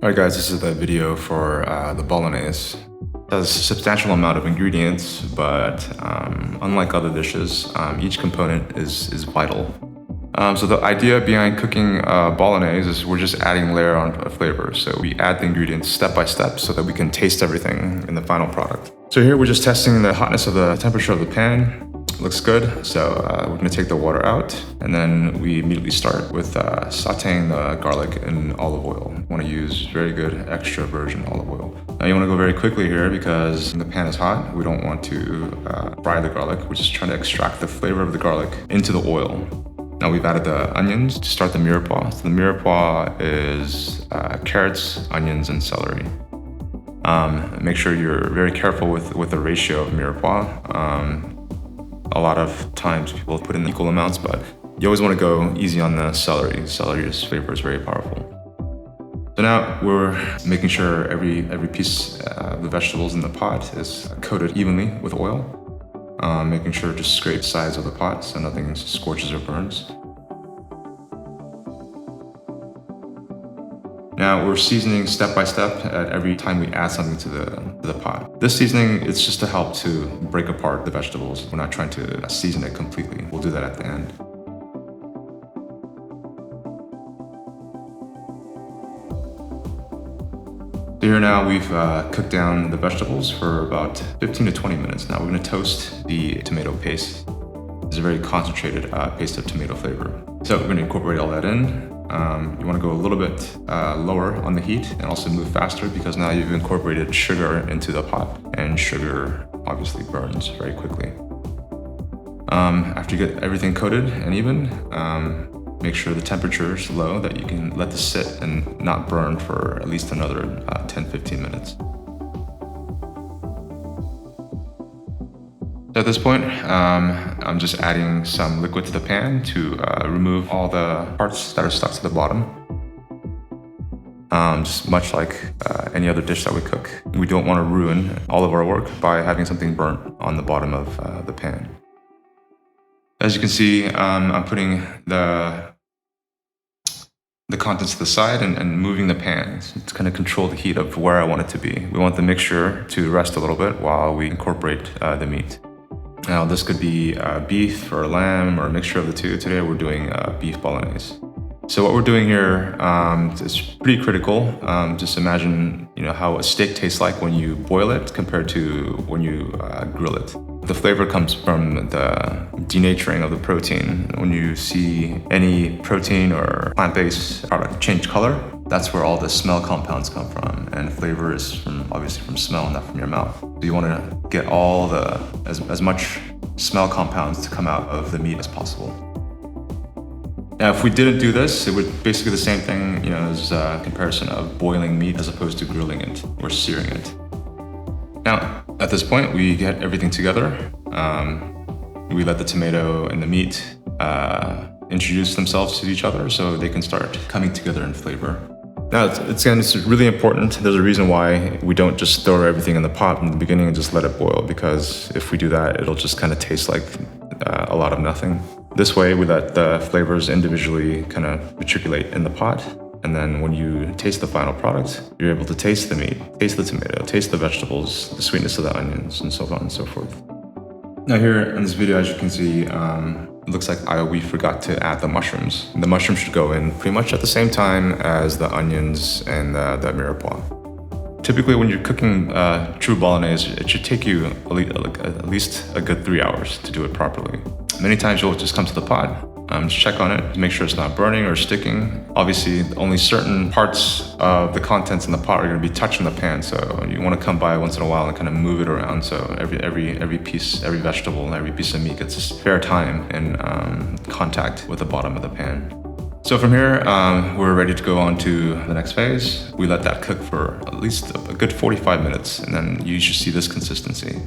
Alright guys, this is the video for the Bolognese. It has a substantial amount of ingredients, but unlike other dishes, each component is vital. So the idea behind cooking Bolognese is we're just adding layer on flavor. So we add the ingredients step by step so that we can taste everything in the final product. So here we're just testing the hotness of the temperature of the pan. Looks good, so we're gonna take the water out, and then we immediately start with sauteing the garlic in olive oil. You wanna use very good extra virgin olive oil. Now you wanna go very quickly here because the pan is hot. We don't want to fry the garlic. We're just trying to extract the flavor of the garlic into the oil. Now we've added the onions to start the mirepoix. So the mirepoix is carrots, onions, and celery. Make sure you're very careful with the ratio of mirepoix. A lot of times people put in equal amounts, but you always want to go easy on the celery. Celery's flavor is very powerful. So now we're making sure every piece of the vegetables in the pot is coated evenly with oil. Making sure to scrape the sides of the pot so nothing scorches or burns. Now we're seasoning step by step at every time we add something to the pot. This seasoning is just to help to break apart the vegetables. We're not trying to season it completely. We'll do that at the end. So here now we've cooked down the vegetables for about 15 to 20 minutes. Now we're going to toast the tomato paste. It's a very concentrated paste of tomato flavor. So we're going to incorporate all that in. You want to go a little bit lower on the heat and also move faster because now you've incorporated sugar into the pot, and sugar obviously burns very quickly. After you get everything coated and even, make sure the temperature is low that you can let this sit and not burn for at least another 10-15 minutes. So at this point, I'm just adding some liquid to the pan to remove all the parts that are stuck to the bottom. Just much like any other dish that we cook. We don't want to ruin all of our work by having something burnt on the bottom of the pan. As you can see, I'm putting the contents to the side and moving the pan to kind of control the heat of where I want it to be. We want the mixture to rest a little bit while we incorporate the meat. Now this could be beef or lamb or a mixture of the two. Today we're doing beef bolognese. So what we're doing here is pretty critical. Just imagine, how a steak tastes like when you boil it compared to when you grill it. The flavor comes from the denaturing of the protein. When you see any protein or plant-based product change color, that's where all the smell compounds come from. And flavor is obviously from smell, not from your mouth. So you want to get all as much smell compounds to come out of the meat as possible. Now, if we didn't do this, it would basically the same thing, as a comparison of boiling meat as opposed to grilling it or searing it. Now, at this point, we get everything together. We let the tomato and the meat introduce themselves to each other so they can start coming together in flavor. Now, it's really important. There's a reason why we don't just throw everything in the pot in the beginning and just let it boil, because if we do that, it'll just kind of taste like a lot of nothing. This way, we let the flavors individually kind of matriculate in the pot. And then when you taste the final product, you're able to taste the meat, taste the tomato, taste the vegetables, the sweetness of the onions, and so on and so forth. Now here in this video, as you can see, it looks like we forgot to add the mushrooms. The mushrooms should go in pretty much at the same time as the onions and the mirepoix. Typically, when you're cooking true bolognese, it should take you at least a good 3 hours to do it properly. Many times you'll just come to the pot, just check on it, make sure it's not burning or sticking. Obviously, only certain parts of the contents in the pot are going to be touching the pan, so you want to come by once in a while and kind of move it around so every piece, every vegetable, and every piece of meat gets fair time in contact with the bottom of the pan. So from here, we're ready to go on to the next phase. We let that cook for at least a good 45 minutes, and then you should see this consistency.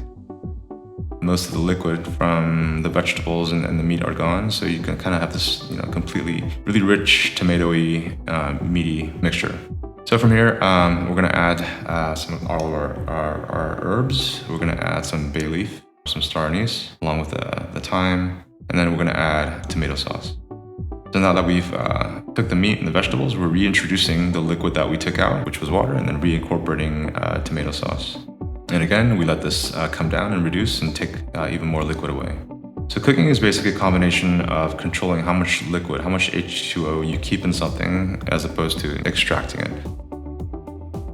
Most of the liquid from the vegetables and the meat are gone, so you can kind of have this, completely really rich, tomatoey, meaty mixture. So from here, we're gonna add some of all of our herbs. We're gonna add some bay leaf, some star anise, along with the thyme, and then we're gonna add tomato sauce. So now that we've cooked the meat and the vegetables, we're reintroducing the liquid that we took out, which was water, and then reincorporating tomato sauce. And again, we let this come down and reduce and take even more liquid away. So cooking is basically a combination of controlling how much liquid, how much H2O you keep in something as opposed to extracting it.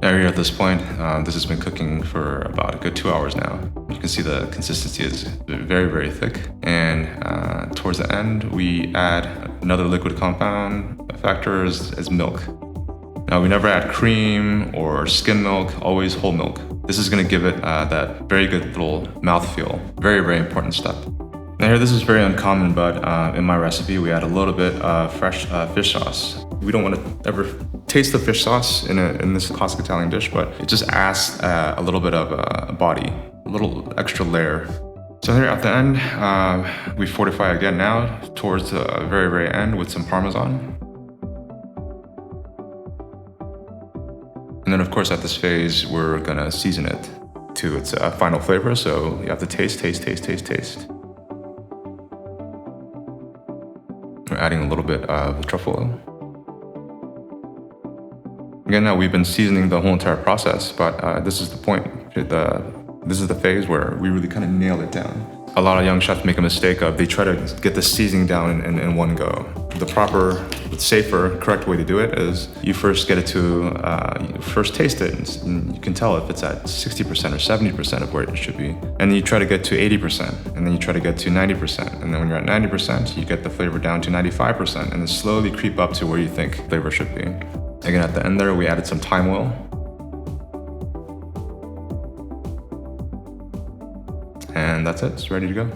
Now here at this point, this has been cooking for about a good 2 hours now. You can see the consistency is very, very thick. And towards the end, we add another liquid compound factor as milk. Now we never add cream or skim milk, always whole milk. This is gonna give it that very good little mouthfeel. Very, very important step. Now here, this is very uncommon, but in my recipe, we add a little bit of fresh fish sauce. We don't want to ever taste the fish sauce in this classic Italian dish, but it just adds a little bit of a body, a little extra layer. So here at the end, we fortify again now towards the very, very end with some Parmesan. And then of course at this phase, we're gonna season it to its final flavor. So you have to taste. We're adding a little bit of truffle oil. Again, now we've been seasoning the whole entire process, but this is the point. This is the phase where we really kind of nail it down. A lot of young chefs make a mistake of they try to get the seasoning down in one go. The proper, safer, correct way to do it is you first get it to, you first taste it, and you can tell if it's at 60% or 70% of where it should be. And then you try to get to 80%, and then you try to get to 90%. And then when you're at 90%, you get the flavor down to 95%, and then slowly creep up to where you think flavor should be. Again, at the end there, we added some thyme oil. And that's it, it's ready to go.